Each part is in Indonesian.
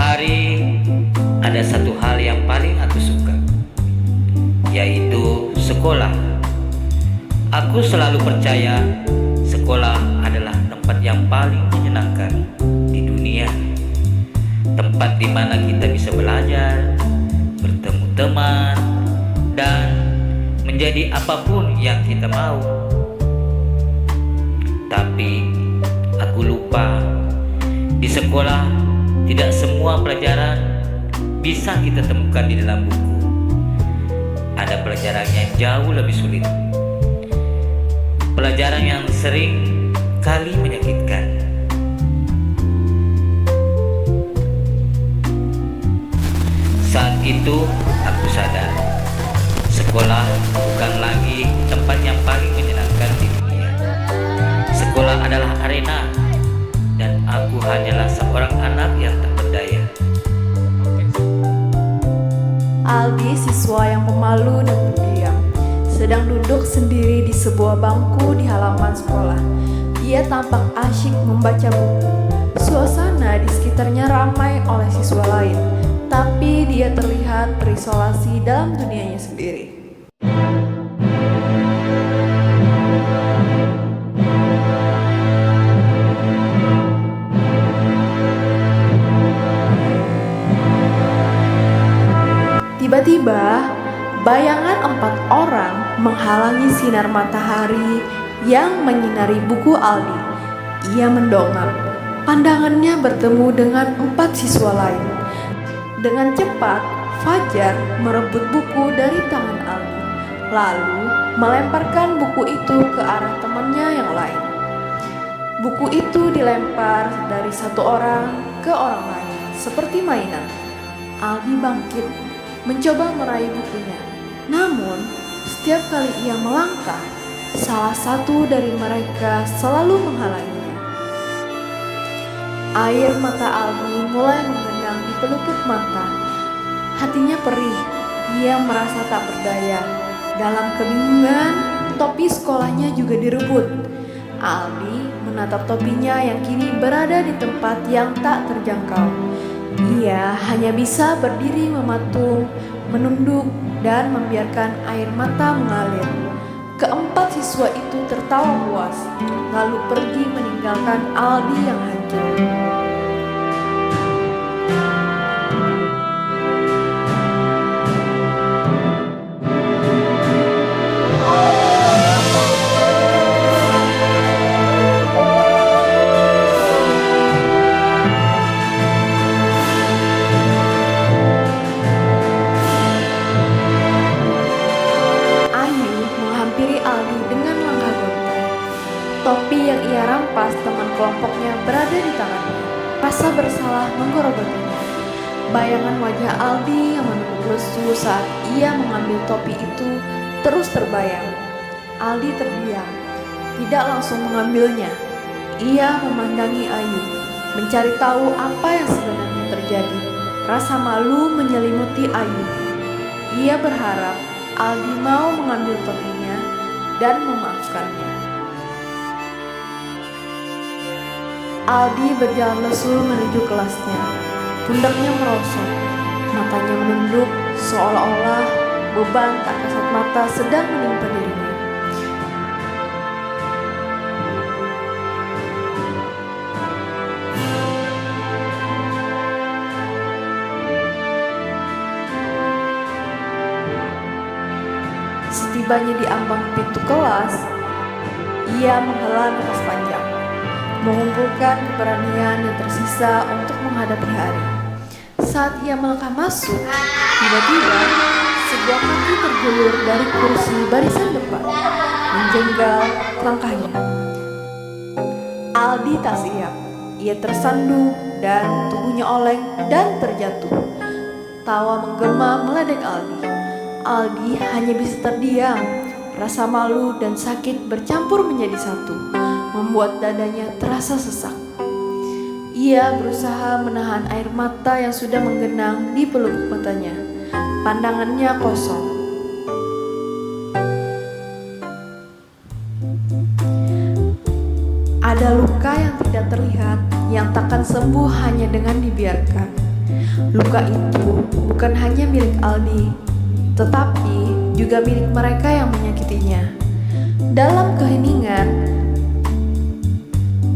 hari ada satu hal yang paling aku suka, yaitu sekolah. Aku selalu percaya sekolah adalah tempat yang paling menyenangkan di dunia. Tempat di mana kita bisa belajar, bertemu teman, dan menjadi apapun yang kita mau. Tapi aku lupa, di sekolah tidak semua pelajaran bisa kita temukan di dalam buku. Ada pelajaran yang jauh lebih sulit, pelajaran yang sering kali menyakitkan. Saat itu aku sadar, sekolah bukan lagi tempat yang paling menyenangkan di dunia. Sekolah adalah arena, dan aku hanyalah seorang anak yang tak berdaya. Aldi, siswa yang pemalu dan pendiam, sedang duduk sendiri di sebuah bangku di halaman sekolah. Ia tampak asyik membaca buku. Suasana di sekitarnya ramai oleh siswa lain, tapi dia terlihat terisolasi dalam dunianya sendiri. Tiba-tiba, bayangan 4 orang menghalangi sinar matahari yang menyinari buku Aldi. Ia mendongak. Pandangannya bertemu dengan 4 siswa lain. Dengan cepat, Fajar merebut buku dari tangan Aldi, lalu melemparkan buku itu ke arah temannya yang lain. Buku itu dilempar dari satu orang ke orang lain, seperti mainan. Aldi bangkit, mencoba meraih bukunya. Namun, setiap kali ia melangkah, salah satu dari mereka selalu menghalanginya. Air mata Aldi mulai menggenang di pelupuk mata. Hatinya perih, ia merasa tak berdaya. Dalam kebingungan, topi sekolahnya juga direbut. Aldi menatap topinya yang kini berada di tempat yang tak terjangkau. Ia hanya bisa berdiri mematung, menunduk, dan membiarkan air mata mengalir. Keempat siswa itu tertawa puas, lalu pergi meninggalkan Aldi yang hancur. Topi yang ia rampas teman kelompoknya berada di tangannya. Rasa bersalah menggerogotinya. Bayangan wajah Aldi yang menekuk lesu saat ia mengambil topi itu terus terbayang. Aldi terdiam, tidak langsung mengambilnya. Ia memandangi Ayu, mencari tahu apa yang sebenarnya terjadi. Rasa malu menyelimuti Ayu. Ia berharap Aldi mau mengambil topinya dan memaafkannya. Aldi berjalan lesu menuju kelasnya. Pundaknya merosot, matanya menunduk seolah-olah beban tak kasat mata sedang menimpa dirinya. Setibanya di ambang pintu kelas, ia menghela nafas panjang, mengumpulkan keberanian yang tersisa untuk menghadapi hari. Saat ia melangkah masuk, tiba-tiba sebuah kaki terjulur dari kursi barisan depan, menjenggal langkahnya. Aldi tak siap. Ia tersandung dan tubuhnya oleng dan terjatuh. Tawa menggema meledek Aldi. Aldi hanya bisa terdiam. Rasa malu dan sakit bercampur menjadi satu, membuat dadanya terasa sesak. Ia berusaha menahan air mata yang sudah menggenang di pelupuk matanya. Pandangannya kosong. Ada luka yang tidak terlihat, yang takkan sembuh hanya dengan dibiarkan. Luka itu bukan hanya milik Aldi, tetapi juga milik mereka yang menyakitinya. Dalam keheningan,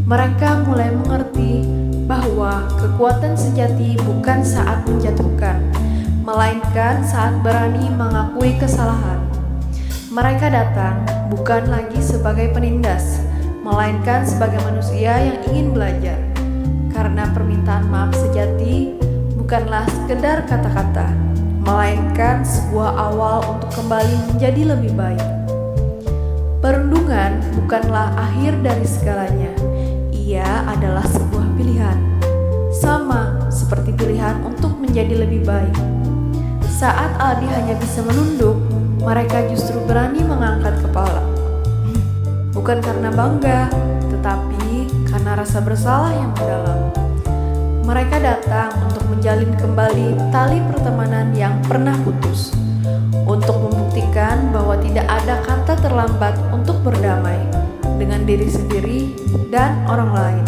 mereka mulai mengerti bahwa kekuatan sejati bukan saat menjatuhkan, melainkan saat berani mengakui kesalahan. Mereka datang bukan lagi sebagai penindas, melainkan sebagai manusia yang ingin belajar. Karena permintaan maaf sejati bukanlah sekedar kata-kata, melainkan sebuah awal untuk kembali menjadi lebih baik. Perundungan bukanlah akhir dari segalanya. Ia adalah sebuah pilihan, sama seperti pilihan untuk menjadi lebih baik. Saat Aldi hanya bisa menunduk, mereka justru berani mengangkat kepala. Bukan karena bangga, tetapi karena rasa bersalah yang mendalam. Mereka datang untuk menjalin kembali tali pertemanan yang pernah putus, untuk membuktikan bahwa tidak ada kata terlambat untuk berdamai dengan diri sendiri dan orang lain.